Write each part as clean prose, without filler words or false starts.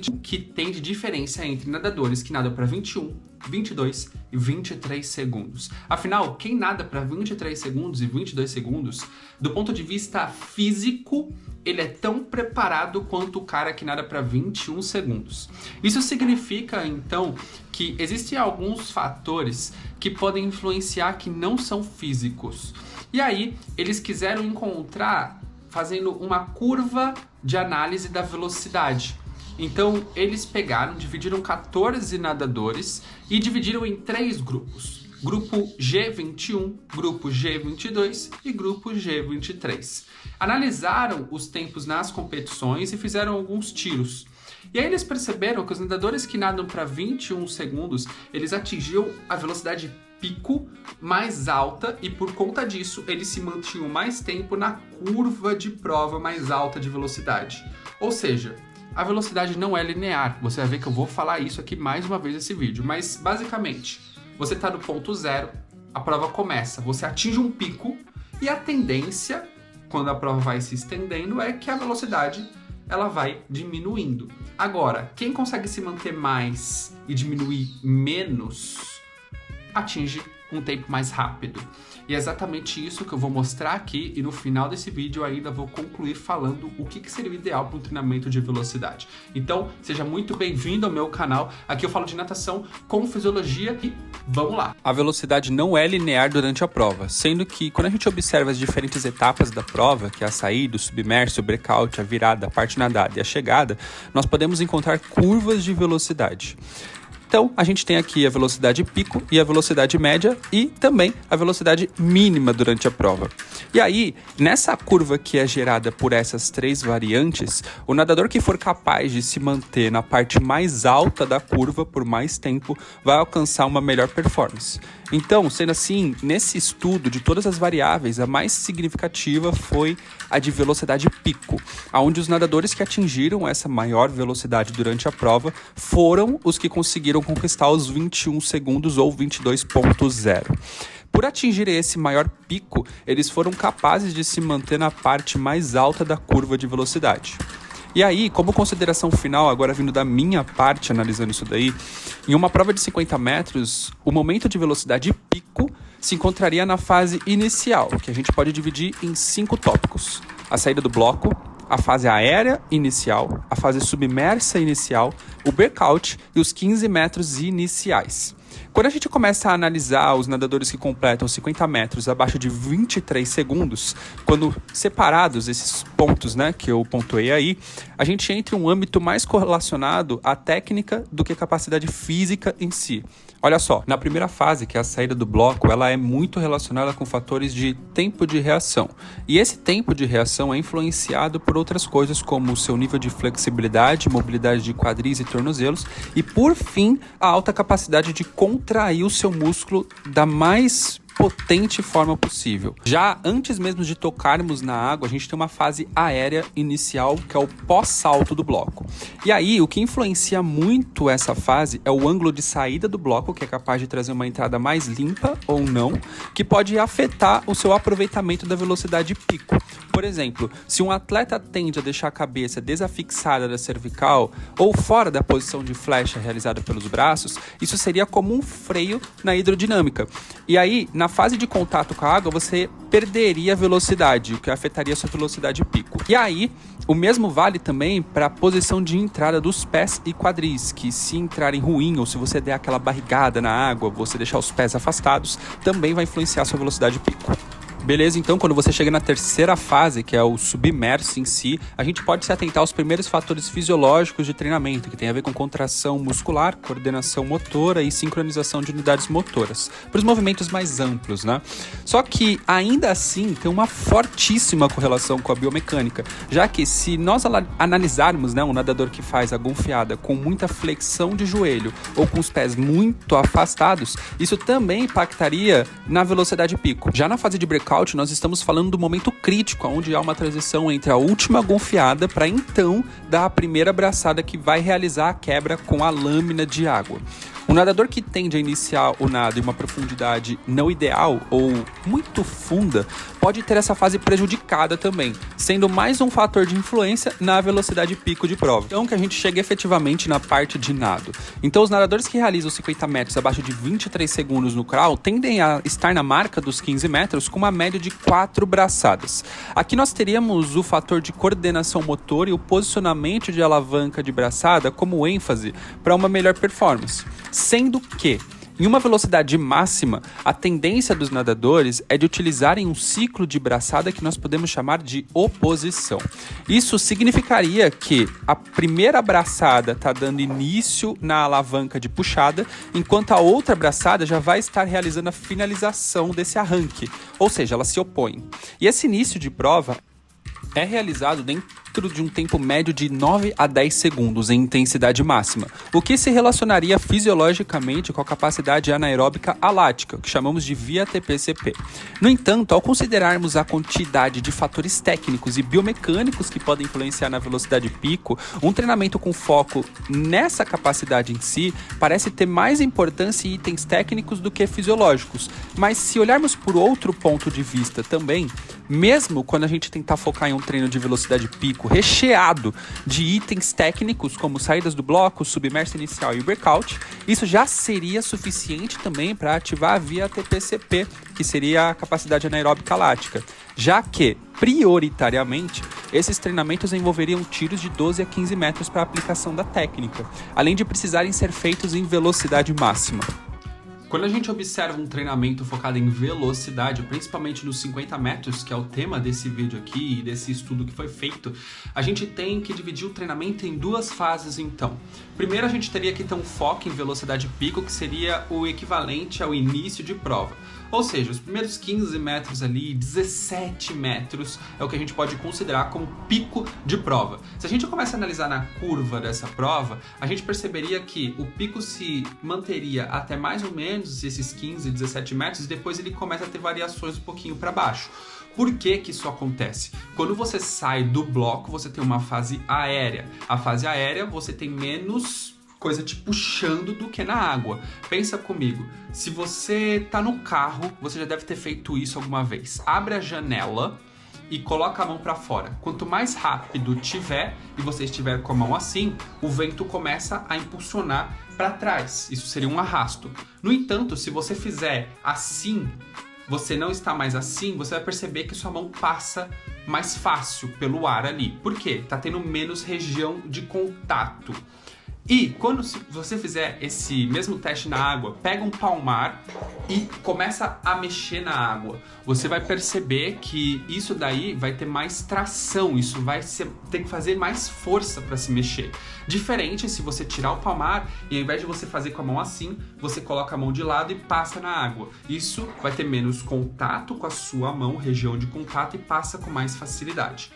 que tem de diferença entre nadadores que nadam para 21, 22 e 23 segundos. Afinal, quem nada para 23 segundos e 22 segundos, do ponto de vista físico, ele é tão preparado quanto o cara que nada para 21 segundos. Isso significa, então, que existem alguns fatores que podem influenciar que não são físicos. E aí, eles quiseram encontrar fazendo uma curva de análise da velocidade. Então, eles dividiram 14 nadadores e dividiram em 3 grupos. Grupo G21, grupo G22 e grupo G23. Analisaram os tempos nas competições e fizeram alguns tiros. E aí eles perceberam que os nadadores que nadam para 21 segundos, eles atingiam a velocidade pico mais alta e por conta disso eles se mantinham mais tempo na curva de prova mais alta de velocidade. Ou seja, a velocidade não é linear. Você vai ver que eu vou falar isso aqui mais uma vez nesse vídeo. Mas, basicamente, você está no ponto zero, a prova começa, você atinge um pico e a tendência, quando a prova vai se estendendo, é que a velocidade ela vai diminuindo. Agora, quem consegue se manter mais e diminuir menos, atinge um tempo mais rápido. E é exatamente isso que eu vou mostrar aqui e no final desse vídeo eu ainda vou concluir falando o que seria o ideal para um treinamento de velocidade. Então, seja muito bem-vindo ao meu canal. Aqui eu falo de natação com fisiologia e vamos lá! A velocidade não é linear durante a prova, sendo que quando a gente observa as diferentes etapas da prova, que é a saída, o submerso, o breakout, a virada, a parte nadada e a chegada, nós podemos encontrar curvas de velocidade. Então, a gente tem aqui a velocidade pico e a velocidade média e também a velocidade mínima durante a prova. E aí, nessa curva que é gerada por essas 3 variantes, o nadador que for capaz de se manter na parte mais alta da curva por mais tempo vai alcançar uma melhor performance. Então, sendo assim, nesse estudo de todas as variáveis, a mais significativa foi a de velocidade pico, onde os nadadores que atingiram essa maior velocidade durante a prova foram os que conseguiram conquistar os 21 segundos ou 22.0. Por atingir esse maior pico, eles foram capazes de se manter na parte mais alta da curva de velocidade. E aí, como consideração final, agora vindo da minha parte, analisando isso daí, em uma prova de 50 metros, o momento de velocidade pico se encontraria na fase inicial, que a gente pode dividir em 5 tópicos. A saída do bloco, a fase aérea inicial, a fase submersa inicial, o breakout e os 15 metros iniciais. Quando a gente começa a analisar os nadadores que completam 50 metros abaixo de 23 segundos, quando separados esses pontos, que eu pontuei aí, a gente entra em um âmbito mais correlacionado à técnica do que à capacidade física em si. Olha só, na primeira fase, que é a saída do bloco, ela é muito relacionada com fatores de tempo de reação. E esse tempo de reação é influenciado por outras coisas, como o seu nível de flexibilidade, mobilidade de quadris e tornozelos, e por fim, a alta capacidade de contrair o seu músculo da mais potente forma possível. Já antes mesmo de tocarmos na água, a gente tem uma fase aérea inicial, que é o pós-salto do bloco. E aí, o que influencia muito essa fase é o ângulo de saída do bloco, que é capaz de trazer uma entrada mais limpa ou não, que pode afetar o seu aproveitamento da velocidade pico. Por exemplo, se um atleta tende a deixar a cabeça desafixada da cervical ou fora da posição de flecha realizada pelos braços, isso seria como um freio na hidrodinâmica. E aí, na fase de contato com a água, você perderia velocidade, o que afetaria a sua velocidade pico. E aí, o mesmo vale também para a posição de entrada dos pés e quadris, que se entrarem ruim ou se você der aquela barrigada na água, você deixar os pés afastados, também vai influenciar a sua velocidade pico. Beleza, então quando você chega na terceira fase, que é o submerso em si, a gente pode se atentar aos primeiros fatores fisiológicos de treinamento, que tem a ver com contração muscular, coordenação motora e sincronização de unidades motoras, para os movimentos mais amplos, Só que, ainda assim, tem uma fortíssima correlação com a biomecânica, já que se nós analisarmos um nadador que faz a gonfiada com muita flexão de joelho ou com os pés muito afastados, isso também impactaria na velocidade pico. Já na fase de breakout, nós estamos falando do momento crítico, onde há uma transição entre a última gonfiada para então dar a primeira braçada que vai realizar a quebra com a lâmina de água. Um nadador que tende a iniciar o nado em uma profundidade não ideal ou muito funda pode ter essa fase prejudicada também, sendo mais um fator de influência na velocidade pico de prova. Então que a gente chega efetivamente na parte de nado. Então os nadadores que realizam 50 metros abaixo de 23 segundos no crawl tendem a estar na marca dos 15 metros com uma média de 4 braçadas. Aqui nós teríamos o fator de coordenação motor e o posicionamento de alavanca de braçada como ênfase para uma melhor performance. Sendo que, em uma velocidade máxima, a tendência dos nadadores é de utilizarem um ciclo de braçada que nós podemos chamar de oposição. Isso significaria que a primeira braçada está dando início na alavanca de puxada, enquanto a outra braçada já vai estar realizando a finalização desse arranque, ou seja, elas se opõem. E esse início de prova é realizado dentro de um tempo médio de 9 a 10 segundos em intensidade máxima, o que se relacionaria fisiologicamente com a capacidade anaeróbica alática, que chamamos de ViaTP-CP. No entanto, ao considerarmos a quantidade de fatores técnicos e biomecânicos que podem influenciar na velocidade pico, um treinamento com foco nessa capacidade em si parece ter mais importância em itens técnicos do que fisiológicos. Mas se olharmos por outro ponto de vista também, mesmo quando a gente tentar focar em um treino de velocidade pico recheado de itens técnicos como saídas do bloco, submerso inicial e breakout, isso já seria suficiente também para ativar a ViaTP-CP, que seria a capacidade anaeróbica lática, já que, prioritariamente, esses treinamentos envolveriam tiros de 12 a 15 metros para aplicação da técnica, além de precisarem ser feitos em velocidade máxima. Quando a gente observa um treinamento focado em velocidade, principalmente nos 50 metros, que é o tema desse vídeo aqui e desse estudo que foi feito, a gente tem que dividir o treinamento em duas fases então. Primeiro a gente teria que ter um foco em velocidade pico, que seria o equivalente ao início de prova. Ou seja, os primeiros 15 metros ali, 17 metros, é o que a gente pode considerar como pico de prova. Se a gente começa a analisar na curva dessa prova, a gente perceberia que o pico se manteria até mais ou menos esses 15, 17 metros, e depois ele começa a ter variações um pouquinho para baixo. Por que que isso acontece? Quando você sai do bloco, você tem uma fase aérea. A fase aérea, você tem menos coisa te puxando do que na água. Pensa comigo, se você tá no carro, você já deve ter feito isso alguma vez. Abre a janela e coloca a mão para fora. Quanto mais rápido tiver e você estiver com a mão assim, o vento começa a impulsionar para trás. Isso seria um arrasto. No entanto, se você fizer assim, você não está mais assim, você vai perceber que sua mão passa mais fácil pelo ar ali. Por quê? Tá tendo menos região de contato. E quando você fizer esse mesmo teste na água, pega um palmar e começa a mexer na água. Você vai perceber que isso daí vai ter mais tração, isso vai ter que fazer mais força para se mexer. Diferente se você tirar o palmar e ao invés de você fazer com a mão assim, você coloca a mão de lado e passa na água. Isso vai ter menos contato com a sua mão, região de contato, e passa com mais facilidade.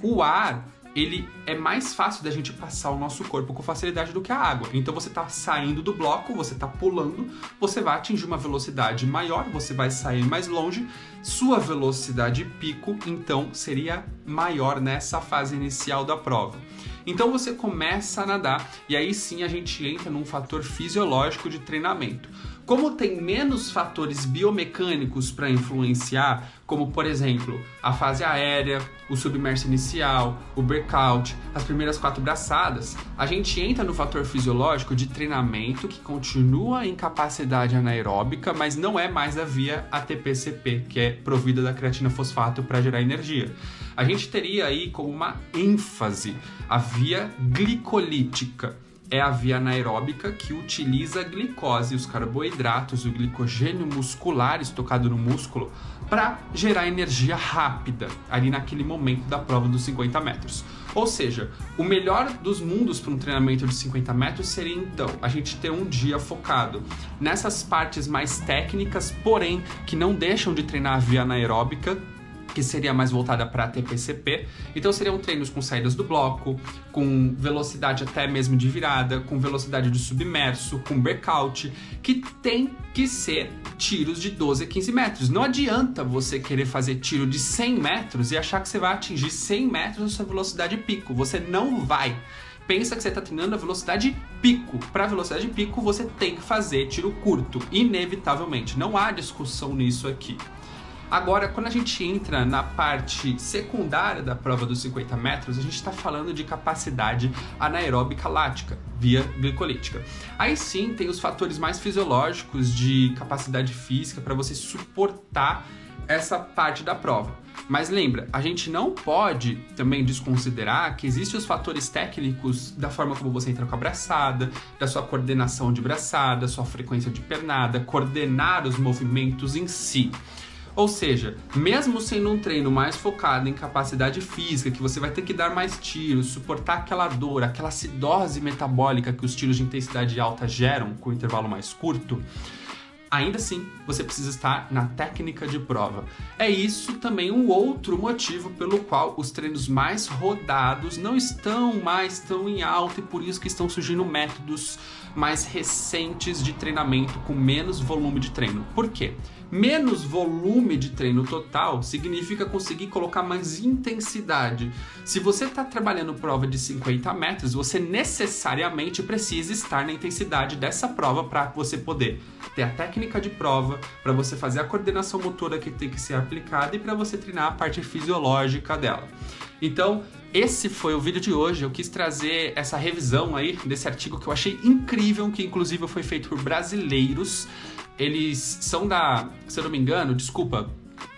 O ar, ele é mais fácil da gente passar o nosso corpo com facilidade do que a água. Então você está saindo do bloco, você está pulando, você vai atingir uma velocidade maior, você vai sair mais longe, sua velocidade pico, então, seria maior nessa fase inicial da prova. Então você começa a nadar e aí sim a gente entra num fator fisiológico de treinamento. Como tem menos fatores biomecânicos para influenciar, como por exemplo a fase aérea, o submerso inicial, o breakout, as primeiras 4 braçadas, a gente entra no fator fisiológico de treinamento que continua em capacidade anaeróbica, mas não é mais a via ATP-CP, que é provida da creatina fosfato para gerar energia. A gente teria aí como uma ênfase a via glicolítica. É a via anaeróbica que utiliza a glicose, os carboidratos, o glicogênio muscular estocado no músculo para gerar energia rápida, ali naquele momento da prova dos 50 metros. Ou seja, o melhor dos mundos para um treinamento de 50 metros seria então a gente ter um dia focado nessas partes mais técnicas, porém que não deixam de treinar a via anaeróbica, que seria mais voltada para ATP-CP. Então seriam treinos com saídas do bloco, com velocidade até mesmo de virada, com velocidade de submerso, com breakout, que tem que ser tiros de 12 a 15 metros. Não adianta você querer fazer tiro de 100 metros e achar que você vai atingir 100 metros a sua velocidade pico. Você não vai. pensa que você está treinando a velocidade pico. Para velocidade pico, você tem que fazer tiro curto, inevitavelmente. Não há discussão nisso aqui. Agora, quando a gente entra na parte secundária da prova dos 50 metros, a gente está falando de capacidade anaeróbica lática, via glicolítica. Aí sim, tem os fatores mais fisiológicos de capacidade física para você suportar essa parte da prova. Mas lembra, a gente não pode também desconsiderar que existem os fatores técnicos da forma como você entra com a braçada, da sua coordenação de braçada, sua frequência de pernada, coordenar os movimentos em si. Ou seja, mesmo sendo um treino mais focado em capacidade física, que você vai ter que dar mais tiros, suportar aquela dor, aquela acidose metabólica que os tiros de intensidade alta geram com um intervalo mais curto, ainda assim, você precisa estar na técnica de prova. É isso também um outro motivo pelo qual os treinos mais rodados não estão mais tão em alta e por isso que estão surgindo métodos mais recentes de treinamento com menos volume de treino. Por quê? Menos volume de treino total significa conseguir colocar mais intensidade. Se você está trabalhando prova de 50 metros, você necessariamente precisa estar na intensidade dessa prova para você poder ter a técnica de prova, para você fazer a coordenação motora que tem que ser aplicada e para você treinar a parte fisiológica dela. Então, esse foi o vídeo de hoje. Eu quis trazer essa revisão aí desse artigo que eu achei incrível, que inclusive foi feito por brasileiros. Eles são da, se eu não me engano, desculpa,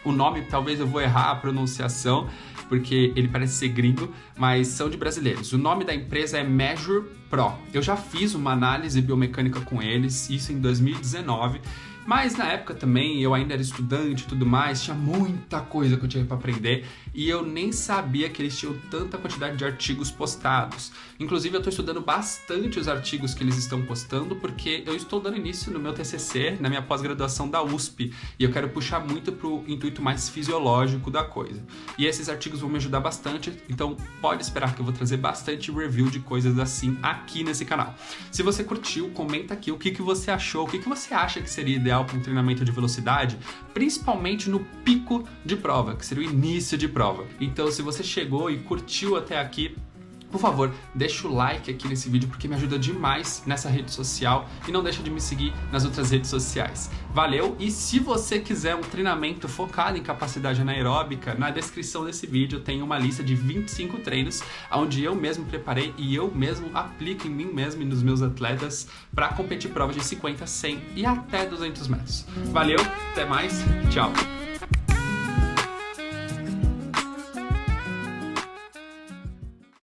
o nome talvez eu vou errar a pronunciação, porque ele parece ser gringo, mas são de brasileiros. O nome da empresa é Measure Pro. Eu já fiz uma análise biomecânica com eles, isso em 2019, mas na época também eu ainda era estudante e tudo mais, tinha muita coisa que eu tinha para aprender e eu nem sabia que eles tinham tanta quantidade de artigos postados. Inclusive eu estou estudando bastante os artigos que eles estão postando porque eu estou dando início no meu TCC, na minha pós-graduação da USP, e eu quero puxar muito para o intuito mais fisiológico da coisa. E esses artigos vão me ajudar bastante, então pode esperar que eu vou trazer bastante review de coisas assim aqui nesse canal. Se você curtiu, comenta aqui o que você achou, o que você acha que seria ideal para um treinamento de velocidade, principalmente no pico de prova, que seria o início de prova. Então, se você chegou e curtiu até aqui, por favor, deixa o like aqui nesse vídeo porque me ajuda demais nessa rede social e não deixa de me seguir nas outras redes sociais. Valeu! E se você quiser um treinamento focado em capacidade anaeróbica, na descrição desse vídeo tem uma lista de 25 treinos onde eu mesmo preparei e eu mesmo aplico em mim mesmo e nos meus atletas para competir provas de 50, 100 e até 200 metros. Valeu, até mais, tchau!